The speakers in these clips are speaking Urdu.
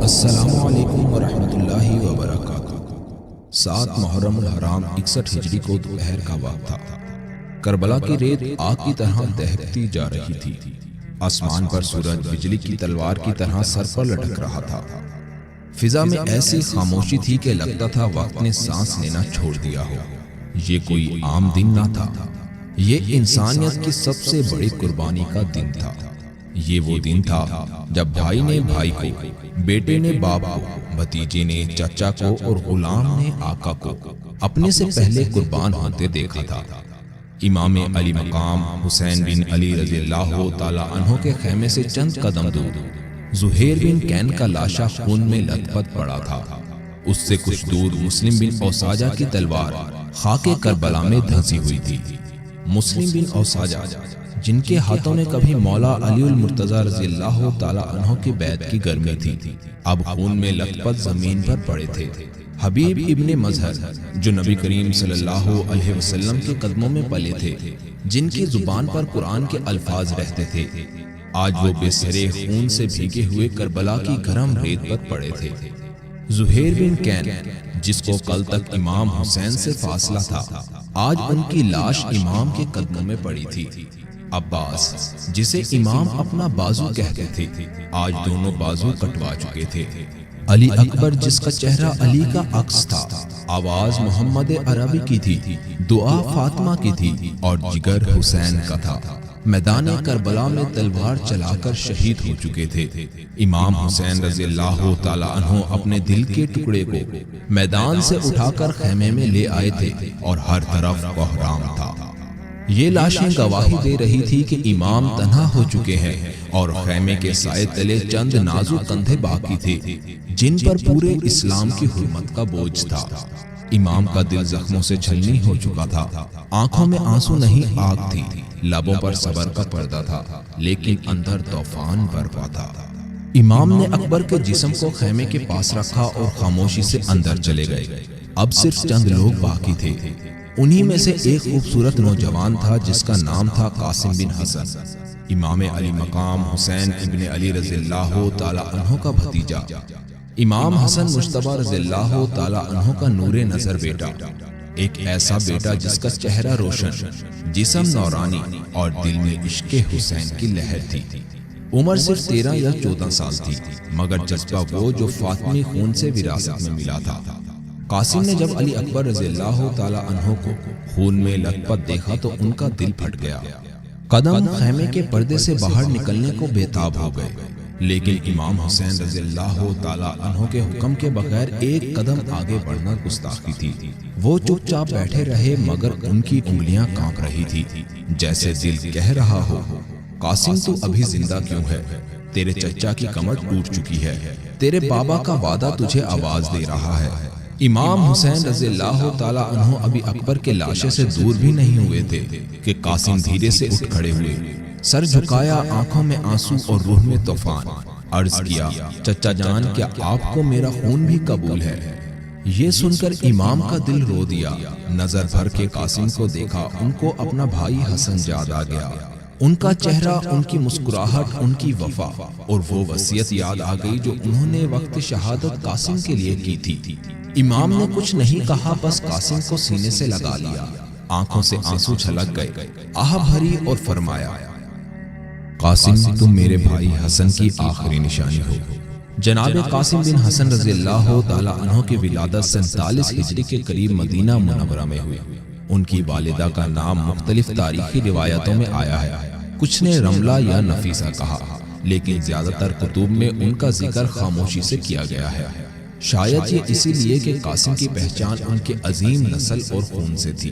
السلام علیکم ورحمۃ اللہ وبرکاتہ۔ 7 محرم الحرام 61 ہجری کو دوپہر کا وقت تھا۔ کربلا کی ریت آگ کی طرح دہکتی جا رہی تھی۔ آسمان پر سورج بجلی کی تلوار کی طرح سر پر لٹک رہا تھا۔ فضا میں ایسی خاموشی تھی کہ لگتا تھا وقت نے سانس لینا چھوڑ دیا ہو۔ یہ کوئی عام دن نہ تھا، یہ انسانیت کی سب سے بڑی قربانی کا دن تھا۔ یہ وہ دن تھا جب بھائی نے بھائی کو، بیٹے نے باپ کو، بھتیجے نے چچا کو اور غلام نے آقا کو اپنے سے پہلے قربان ہوتے دیکھا تھا۔ امام علی مقام حسین بن علی رضی اللہ تعالی عنہ کے خیمے سے چند قدم دور زہیر بن کین کا لاشا خون میں لت پت پڑا تھا۔ اس سے کچھ دور مسلم بن اوساجہ کی تلوار خاک کربلا میں دھنسی ہوئی تھی۔ مسلم بن اوساجہ جن کے ہاتھوں میں کبھی مولا علی المرتضی رضی اللہ تعالی عنہ کی بیعت کی گرمی تھی، اب خون میں لت پت زمین پر پڑے تھے۔ حبیب ابن مظہر جو نبی کریم صلی اللہ علیہ وسلم کے قدموں میں پلے تھے، جن کی زبان پر قرآن کے الفاظ رہتے تھے، آج وہ بے سرے خون سے بھیگے ہوئے کربلا کی گرم ریت پر پڑے تھے۔ زہیر بن کین جس کو کل تک امام حسین سے فاصلہ تھا، آج ان کی لاش امام کے قدموں میں پڑی تھی۔ عباس جسے امام اپنا بازو کہتے تھے، آج دونوں بازو کٹوا چکے تھے۔ علی اکبر جس کا چہرہ علی کا عکس تھا، آواز محمد عربی کی تھی، دعا فاطمہ کی تھی اور جگر حسین کا تھا، میدان کربلا میں تلوار چلا کر شہید ہو چکے تھے۔ امام حسین رضی اللہ تعالی عنہ اپنے دل کے ٹکڑے کو میدان سے اٹھا کر خیمے میں لے آئے تھے اور ہر طرف بحرام تھا۔ یہ لاشیں گواہی دے رہی تھی کہ امام تنہا ہو چکے ہیں اور خیمے کے سائے تلے چند نازک کندھے باقی تھے جن پر پورے اسلام کی حرمت کا بوجھ تھا۔ امام کا دل زخموں سے چھلنی ہو چکا تھا، آنکھوں میں آنسو نہیں آگ تھی، لبوں پر صبر کا پردہ تھا، لیکن اندر طوفان برپا تھا۔ امام نے اکبر کے جسم کو خیمے کے پاس رکھا اور خاموشی سے اندر چلے گئے۔ اب صرف چند لوگ باقی تھے۔ انہی میں سے ایک خوبصورت نوجوان تھا جس کا نام تھا قاسم بن حسن، امام علی مقام حسین ابن علی رضی اللہ تعالی عنہ کا بھتیجا۔ امام حسن مجتبی رضی اللہ تعالی عنہ کا نور نظر بیٹا، ایک ایسا بیٹا جس کا چہرہ روشن، جسم نورانی اور دل میں عشق حسین کی لہر تھی۔ عمر صرف 13 یا 14 سال تھی، مگر جذبہ وہ جو فاطمی خون سے وراثت میں ملا تھا۔ قاسم نے جب علی اکبر رضی اللہ تعالی عنہ کو خون میں لت پت دیکھا تو ان کا دل پھٹ گیا۔ قدم خیمے کے پردے سے باہر نکلنے کو بےتاب ہو گئے، لیکن امام حسین رضی اللہ تعالی عنہ کے حکم کے بغیر ایک قدم آگے بڑھنا گستاخی تھی۔ وہ چپ چاپ بیٹھے رہے، مگر ان کی انگلیاں کانپ رہی تھی، جیسے دل کہہ رہا ہو، قاسم تو ابھی زندہ کیوں ہے؟ تیرے چچا کی کمر ٹوٹ چکی ہے، تیرے بابا کا وعدہ تجھے آواز دے رہا ہے۔ امام حسین رضی اللہ تعالی عنہ ابھی اکبر کے لاشے سے دور بھی نہیں ہوئے تھے کہ قاسم دھیرے سے اٹھ کھڑے ہوئے، سر جھکایا، آنکھوں میں آنسو اور روح میں طوفان۔ عرض کیا، چچا جان، کیا آپ کو میرا خون بھی قبول ہے؟ یہ سن کر امام کا دل رو دیا، نظر بھر کے قاسم کو دیکھا، ان کو اپنا بھائی حسن یاد آ گیا، ان کا چہرہ، ان کی مسکراہٹ، ان کی وفا اور وہ وصیت یاد آ گئی جو انہوں نے وقت شہادت قاسم کے لیے کی تھی۔ امام نے کچھ نہیں کہا، بس قاسم کو سینے سے لگا لیا، آنکھوں سے آنسو چھلک گئے، آہ بھری اور فرمایا، قاسم تم میرے بھائی حسن کی آخری نشانی ہو۔ جناب قاسم بن حسن رضی اللہ تعالی عنہ کی ولادت 47 ہجری کے قریب مدینہ منورہ میں ہوئی۔ ان کی والدہ کا نام مختلف تاریخی روایتوں میں آیا ہے، کچھ نے رملہ یا نفیسہ کہا، لیکن زیادہ تر کتب میں ان کا ذکر خاموشی سے کیا گیا ہے۔ شاید یہ اسی لیے کہ قاسم کی پہچان ان کے عظیم نسل اور خون سے تھی۔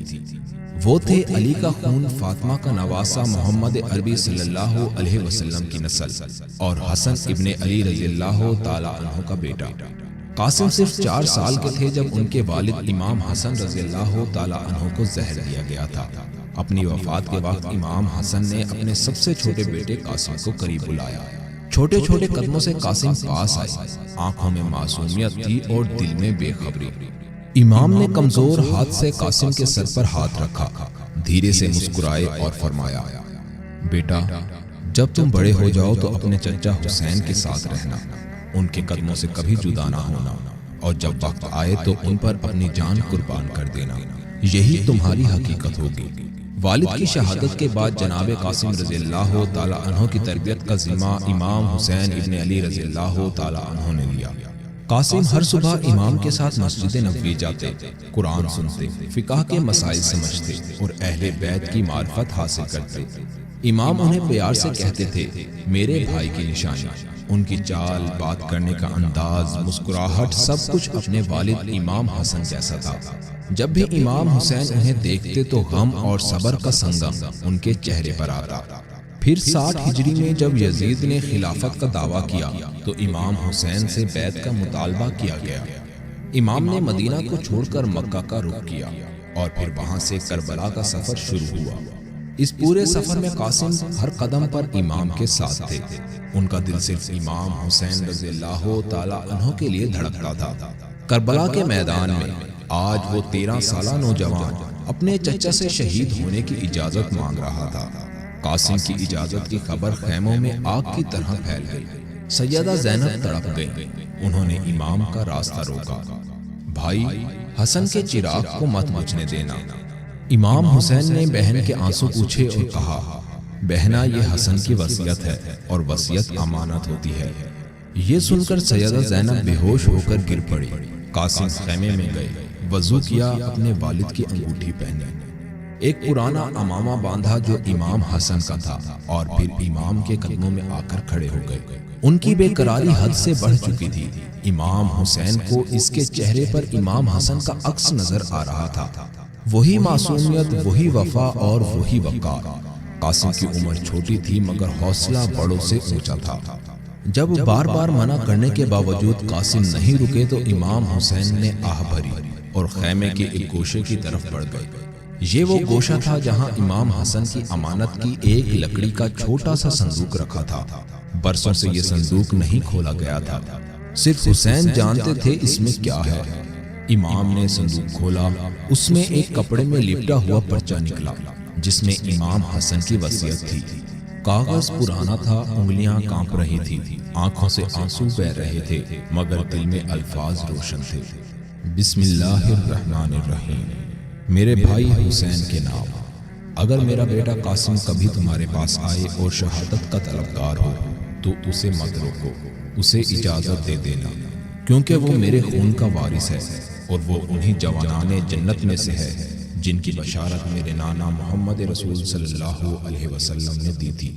وہ تھے علی کا خون، فاطمہ کا نواسہ، محمد عربی صلی اللہ علیہ وسلم کی نسل، اور حسن ابن علی رضی اللہ تعالی عنہ کا بیٹا۔ قاسم صرف 4 سال کے تھے جب ان کے والد امام حسن رضی اللہ تعالی عنہ کو زہر دیا گیا تھا۔ اپنی وفات کے وقت امام حسن نے اپنے سب سے چھوٹے بیٹے قاسم کو قریب بلایا۔ چھوٹے چھوٹے قدموں سے قاسم پاس آئے، آنکھوں میں معصومیت تھی اور دل میں بے خبری۔ امام نے کمزور ہاتھ سے قاسم کے سر پر ہاتھ رکھا، دھیرے سے مسکرائے اور فرمایا، بیٹا جب تم بڑے ہو جاؤ تو اپنے چچا حسین کے ساتھ رہنا، ان کے قدموں سے کبھی جدا نہ ہونا، اور جب وقت آئے تو ان پر اپنی جان قربان کر دینا، یہی تمہاری حقیقت ہوگی۔ والد کی شہادت کے بعد جناب قاسم رضی اللہ تعالی عنہ کی تربیت کا ذمہ امام حسین ابن علی رضی اللہ تعالی عنہ نے لیا۔ قاسم ہر صبح امام کے ساتھ مسجد نبوی جاتے، قرآن سنتے، فقہ کے مسائل سمجھتے اور اہل بیت کی معرفت حاصل کرتے۔ امام انہیں پیار سے کہتے تھے میرے بھائی کی نشانی۔ ان کی چال، بات کرنے کا انداز، مسکراہٹ، سب کچھ اپنے والد امام حسن جیسا تھا۔ جب بھی امام حسین انہیں دیکھتے تو غم اور صبر کا سنگم ان کے چہرے پر آتا۔ پھر 60 ہجری میں جب یزید نے خلافت کا دعویٰ کیا تو امام حسین سے بیعت کا مطالبہ کیا گیا۔ امام نے مدینہ کو چھوڑ کر مکہ کا رخ کیا اور پھر وہاں سے کربلا کا سفر شروع ہوا۔ اس پورے سفر میں قاسم ہر قدم پر امام کے ساتھ تھے۔ ان کا دل صرف امام حسین رضی اللہ تعالی عنہ کے لیے دھڑکتا تھا۔ کربلا کے میدان میں آج وہ 13 سالہ نوجوان اپنے چچا سے شہید ہونے کی اجازت مانگ رہا تھا۔ قاسم کی اجازت کی خبر خیموں میں آگ کی طرح پھیل گئی۔ سیدہ زینب تڑپ گئی۔ انہوں نے امام کا راستہ روکا۔ بھائی، حسن کے چراغ کو مت بجھنے دینا۔ امام حسین نے بہن کے آنسو پوچھے اور کہا، بہنا، یہ حسن کی وصیت ہے اور وصیت امانت ہوتی ہے۔ یہ سن کر سیدہ زینب بے ہوش ہو کر گر پڑی۔ قاسم خیمے میں گئے، وضو کیا، اپنے والد کی انگوٹھی پہنی، ایک پرانا امامہ باندھا جو امام حسن کا تھا، اور پھر امام کے قدموں میں آ کر کھڑے ہو گئے۔ ان کی بے قراری حد سے بڑھ چکی تھی۔ امام حسین کو اس کے چہرے پر امام حسن کا عکس نظر آ رہا تھا، وہی معصومیت، وہی وفا اور وہی وقار۔ قاسم کی عمر چھوٹی تھی مگر حوصلہ بڑوں سے اونچا تھا۔ جب بار بار منع کرنے کے باوجود قاسم نہیں رکے تو امام حسین نے آہ بھری اور خیمے کے ایک گوشے کی طرف بڑھ گئے۔ یہ وہ گوشہ تھا جہاں امام حسن کی امانت کی ایک لکڑی کا چھوٹا سا صندوق رکھا تھا۔ برسوں سے یہ صندوق نہیں کھولا گیا تھا، صرف حسین جانتے تھے اس میں کیا ہے۔ امام نے صندوق کھولا، اس میں ایک کپڑے میں لپٹا ہوا پرچہ نکلا جس میں امام حسن کی وصیت تھی۔ کاغذ پرانا تھا، انگلیاں کانپ رہی تھی، آنکھوں سے آنسو بہہ رہے تھے، مگر دل میں الفاظ روشن تھے۔ بسم اللہ الرحمن الرحیم، میرے بھائی حسین کے نام، اگر میرا بیٹا قاسم کبھی تمہارے پاس آئے اور شہادت کا طلبگار ہو تو اسے مت روکو، اسے اجازت دے دینا، کیونکہ وہ میرے خون کا وارث ہے اور وہ انہی جوانان جنت میں سے ہے جن کی بشارت میرے نانا محمد رسول صلی اللہ علیہ وسلم نے دی تھی۔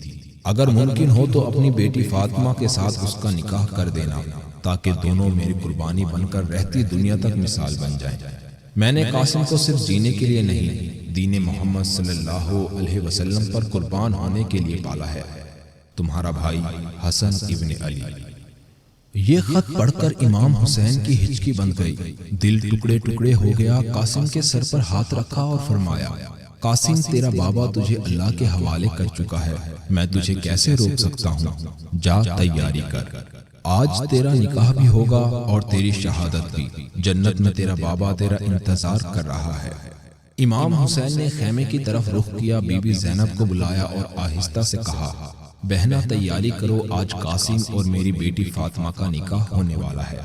اگر ممکن ہو تو اپنی بیٹی فاطمہ کے ساتھ اس کا نکاح کر دینا تاکہ دونوں میری قربانی بن کر رہتی دنیا تک مثال بن جائیں۔ میں نے قاسم کو صرف جینے کے لیے نہیں، دین محمد صلی اللہ علیہ وسلم پر قربان ہونے کے لیے پالا ہے۔ تمہارا بھائی حسن ابن علی۔ یہ خط پڑھ کر امام حسین کی ہچکی بند گئی، دل ٹکڑے ٹکڑے ہو گیا۔ قاسم کے سر پر ہاتھ رکھا اور فرمایا، قاسم، تیرا بابا تجھے اللہ کے حوالے کر چکا ہے، میں تجھے کیسے روک سکتا ہوں؟ جا تیاری کر، آج تیرا نکاح بھی ہوگا اور تیری شہادت بھی، جنت میں تیرا بابا تیرا انتظار کر رہا ہے۔ امام حسین نے خیمے کی طرف رخ کیا، بی بی زینب کو بلایا اور آہستہ سے کہا، بہنا تیاری کرو، آج قاسم اور میری بیٹی فاطمہ کا نکاح ہونے والا ہے۔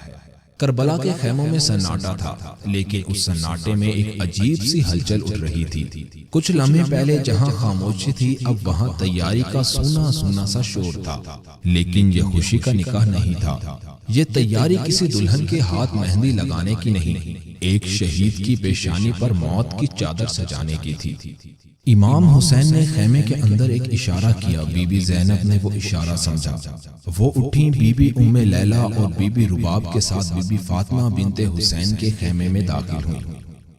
کربلا کے خیموں میں سناٹا تھا، لیکن اس سناٹے میں ایک عجیب سی ہلچل اٹھ رہی تھی۔ کچھ لمحے پہلے جہاں خاموشی تھی اب وہاں تیاری کا سونا سونا سا شور تھا، لیکن یہ خوشی کا نکاح نہیں تھا۔ یہ تیاری کسی دلہن کے ہاتھ مہندی لگانے کی نہیں، ایک شہید کی پیشانی پر موت کی چادر سجانے کی تھی۔ امام حسین نے خیمے کے اندر ایک اشارہ کیا، بی بی زینب نے وہ اشارہ سمجھا، وہ اٹھیں، بی بی ام لیلہ اور بی بی رباب کے ساتھ بی بی فاطمہ بنت حسین کے خیمے میں داخل ہوئیں۔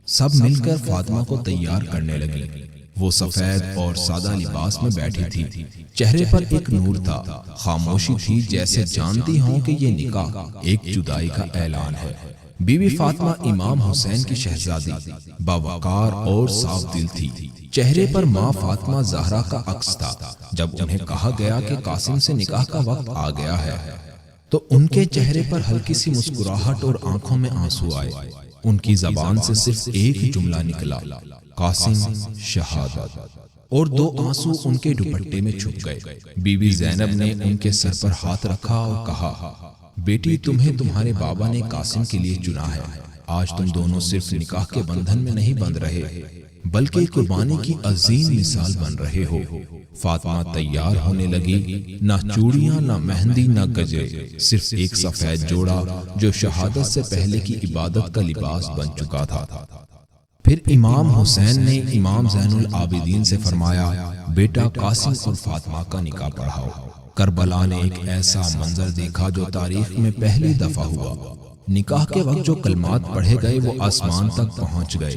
سب مل کر فاطمہ کو تیار کرنے لگے۔ وہ سفید اور سادہ لباس میں بیٹھی تھی، چہرے پر ایک نور تھا، خاموشی تھی، جیسے جانتی ہوں کہ یہ نکاح ایک جدائی کا اعلان ہے۔ بی بی فاطمہ امام حسین کی شہزادی، باوقار اور صاف دل تھی، چہرے پر ماں فاطمہ زہرا کا عکس تھا۔ جب انہیں کہا گیا کہ قاسم سے نکاح کا وقت آ گیا ہے تو ان کے چہرے پر ہلکی سی مسکراہٹ اور آنکھوں میں آنسو آئے۔ ان کی زبان سے صرف ایک جملہ نکلا، قاسم شہادت، اور دو آنسو ان کے دوپٹے میں چھپ گئے۔ بی بی زینب نے ان کے سر پر ہاتھ رکھا اور کہا، بیٹی تمہیں تمہارے بابا نے قاسم کے لیے چنا ہے، آج تم دونوں صرف نکاح کے بندھن میں نہیں بندھ رہے بلکہ قربانی کی عظیم مثال بن رہے ہو۔ فاطمہ تیار ہونے لگی، نہ چوڑیاں، نہ مہندی، نہ گجرے، صرف ایک سفید جوڑا جو شہادت سے پہلے کی عبادت کا لباس بن چکا تھا۔ پھر امام حسین نے امام زین العابدین سے فرمایا، بیٹا قاسم اور فاطمہ کا نکاح پڑھاؤ۔ کربلا نے ایک ایسا منظر دیکھا جو تاریخ میں پہلی دفعہ ہوا۔ نکاح کے وقت جو کلمات پڑھے گئے وہ آسمان تک پہنچ گئے۔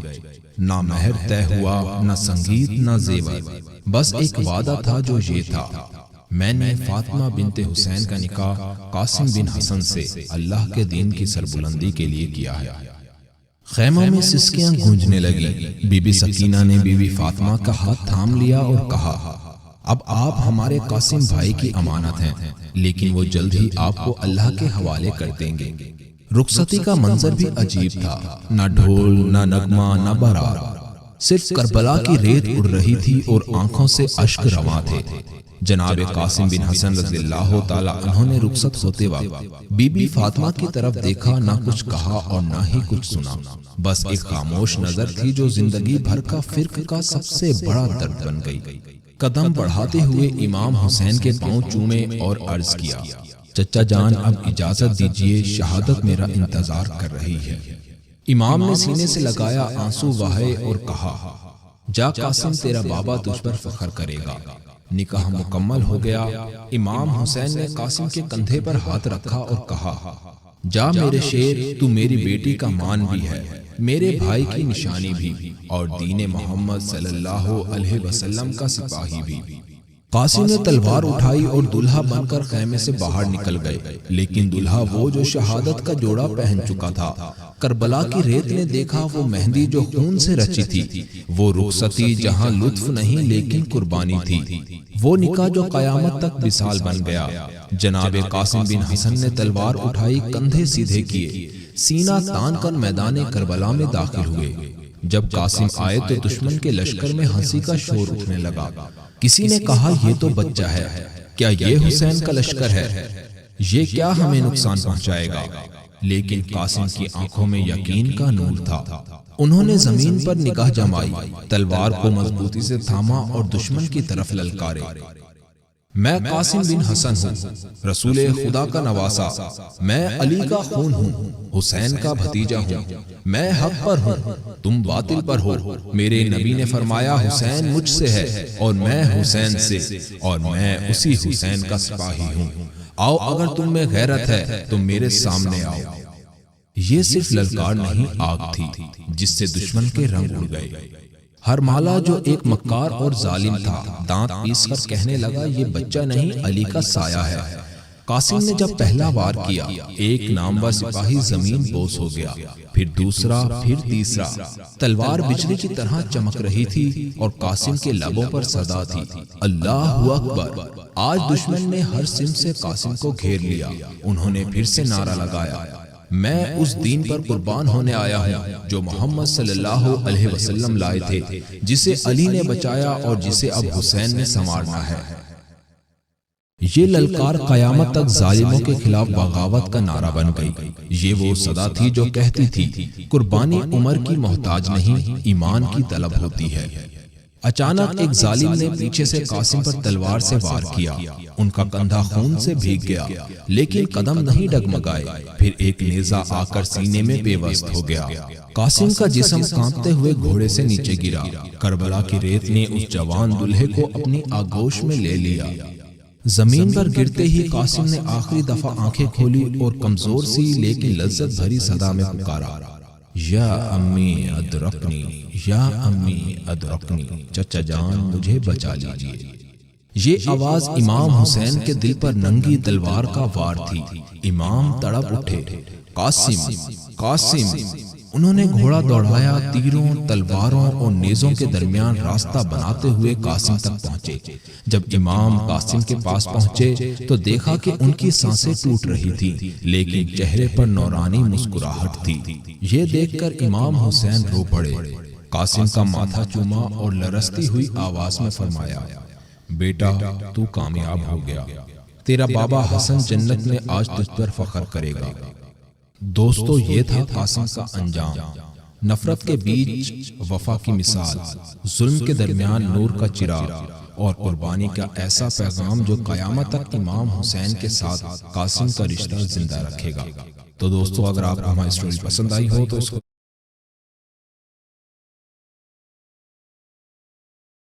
نہ مہر طے ہوا، نہ سنگیت، نہ زیور، بس ایک وعدہ تھا جو یہ تھا، میں نے فاطمہ بنت حسین کا نکاح قاسم بن حسن سے اللہ کے دین کی سربلندی کے لیے کیا ہے۔ خیمہ میں سسکیاں گونجنے لگی۔ بی بی سکینہ نے بی بی فاطمہ کا ہاتھ تھام لیا اور کہا، اب آپ ہمارے قاسم بھائی کی امانت ہیں، لیکن وہ جلد ہی آپ کو اللہ کے حوالے کر دیں گے۔ رخصتی کا منظر بھی عجیب تھا، نہ ڈھول، نہ نغمہ، نہ بارات، صرف کربلا کی ریت اڑ رہی تھی اور آنکھوں سے اشک رواں تھے۔ جناب قاسم بن حسن رضی اللہ تعالی عنہ نے رخصت ہوتے وقت بی بی فاطمہ کی طرف دیکھا، نہ کچھ کہا اور نہ ہی کچھ سنا، بس ایک خاموش نظر تھی جو زندگی بھر کا فرق کا سب سے بڑا درد بن گئی۔ قدم بڑھاتے ہوئے امام حسین کے پاؤں چومے اور عرض کیا، چچا جان اب اجازت دیجئے، شہادت میرا انتظار کر رہی ہے۔ امام نے سینے سے لگایا آنسو بہائے اور کہا، جا قاسم، تیرا بابا تجھ پر فخر کرے گا۔ نکاح مکمل ہو گیا۔ امام حسین نے قاسم کے کندھے پر ہاتھ رکھا اور کہا، جا میرے شیر، تو میری بیٹی کا مان بھی ہے، میرے بھائی کی نشانی بھی، اور دین محمد صلی اللہ علیہ وسلم کا سپاہی بھی۔ قاسم نے تلوار اٹھائی اور دلہا بن کر خیمے سے باہر نکل گئے، لیکن دلہا وہ جو شہادت کا جوڑا پہن چکا تھا۔ کربلا کی ریت نے دیکھا وہ مہندی جو خون سے رچی تھی، وہ رخصتی جہاں لطف نہیں لیکن قربانی تھی، وہ نکاح جو قیامت تک مثال بن گیا۔ جناب قاسم بن حسن نے تلوار اٹھائی، کندھے سیدھے کیے، سینہ تان کر میدان کربلا میں داخل ہوئے۔ جب قاسم آئے تو دشمن کے لشکر میں ہنسی کا شور اٹھنے لگا۔ کسی نے کہا، یہ تو بچہ ہے، کیا یہ حسین کا لشکر ہے؟ یہ کیا ہمیں نقصان پہنچائے گا؟ لیکن قاسم کی آنکھوں میں یقین کا نور تھا۔ انہوں نے زمین پر نگاہ جمائی، تلوار کو مضبوطی سے تھاما اور دشمن کی طرف للکارے، میں قاسم بن حسن ہوں، رسول خدا کا نواسا، میں علی کا خون ہوں، حسین کا بھتیجا ہوں، میں حق پر ہوں، تم باطل پر ہو۔ میرے نبی نے فرمایا، حسین مجھ سے ہے اور میں حسین سے، اور میں اسی حسین کا سپاہی ہوں۔ آؤ، اگر تم میں غیرت ہے تو میرے سامنے آؤ۔ یہ صرف للکار نہیں، آگ تھی جس سے دشمن کے رنگ اڑ گئے۔ ہر مالا جو ایک مکار اور ظالم تھا دانت پیس کر کہنے لگا، یہ بچہ نہیں، علی کا سایہ ہے۔ قاسم نے جب پہلا وار کیا، ایک نامور سپاہی زمین بوس ہو گیا، پھر دوسرا، پھر تیسرا۔ تلوار بجلی کی طرح چمک رہی تھی اور قاسم کے لبوں پر صدا تھی، اللہ اکبر۔ آج دشمن نے ہر سمت سے قاسم کو گھیر لیا۔ انہوں نے پھر سے نعرہ لگایا، میں اس دین پر قربان ہونے آیا ہوں جو محمد صلی اللہ علیہ وسلم لائے تھے، جسے علی نے بچایا اور جسے اب حسین نے سنوارنا ہے۔ یہ للکار قیامت تک ظالموں کے خلاف بغاوت کا نعرہ بن گئی۔ یہ وہ صدا تھی جو کہتی تھی، قربانی عمر کی محتاج نہیں، ایمان کی طلب ہوتی ہے۔ اچانک ایک ظالم نے پیچھے سے قاسم پر تلوار سے وار کیا، ان کا کندھا خون سے بھیگ گیا، لیکن قدم نہیں ڈگمگائے۔ پھر ایک نیزہ آ کر سینے میں پیوست ہو گیا۔ قاسم کا جسم کانپتے ہوئے گھوڑے سے نیچے گرا۔ کربلا کی ریت نے اس جوان دلہے کو اپنی آغوش میں لے لیا۔ زمین پر گرتے ہی قاسم نے آخری دفعہ آنکھیں کھولی اور کمزور سی لیکن لذت بھری صدا میں پکارا، یا امی ادرکنی، یا امی ادرکنی، چچا جان مجھے بچا لیجیے۔ یہ آواز امام حسین کے دل پر ننگی تلوار کا وار تھی۔ امام تڑپ اٹھے، قاسم، قاسم۔ انہوں نے گھوڑا دوڑایا، تیروں، تلواروں اور نیزوں کے درمیان راستہ بناتے ہوئے قاسم تک پہنچے۔ جب امام قاسم کے پاس پہنچے تو دیکھا کہ ان کی سانسیں ٹوٹ رہی تھیں، لیکن چہرے پر نورانی مسکراہٹ تھی۔ یہ دیکھ کر امام حسین رو پڑے۔ قاسم کا ماتھا چوما اور لرزتی ہوئی آواز میں فرمایا، بیٹا تو کامیاب ہو گیا۔ تیرا بابا حسن جنت میں آج تجھ پر فخر کرے گا۔ دوستو، یہ تھا قاسم کا انجام۔ نفرت کے بیچ وفا کی مثال، ظلم کے درمیان نور کا چراغ، اور قربانی کا ایسا پیغام جو قیامت تک امام حسین کے ساتھ قاسم کا رشتہ زندہ رکھے گا۔ تو دوستو، اگر آپ کو ہماری اسٹوری پسند آئی ہو تو اس کو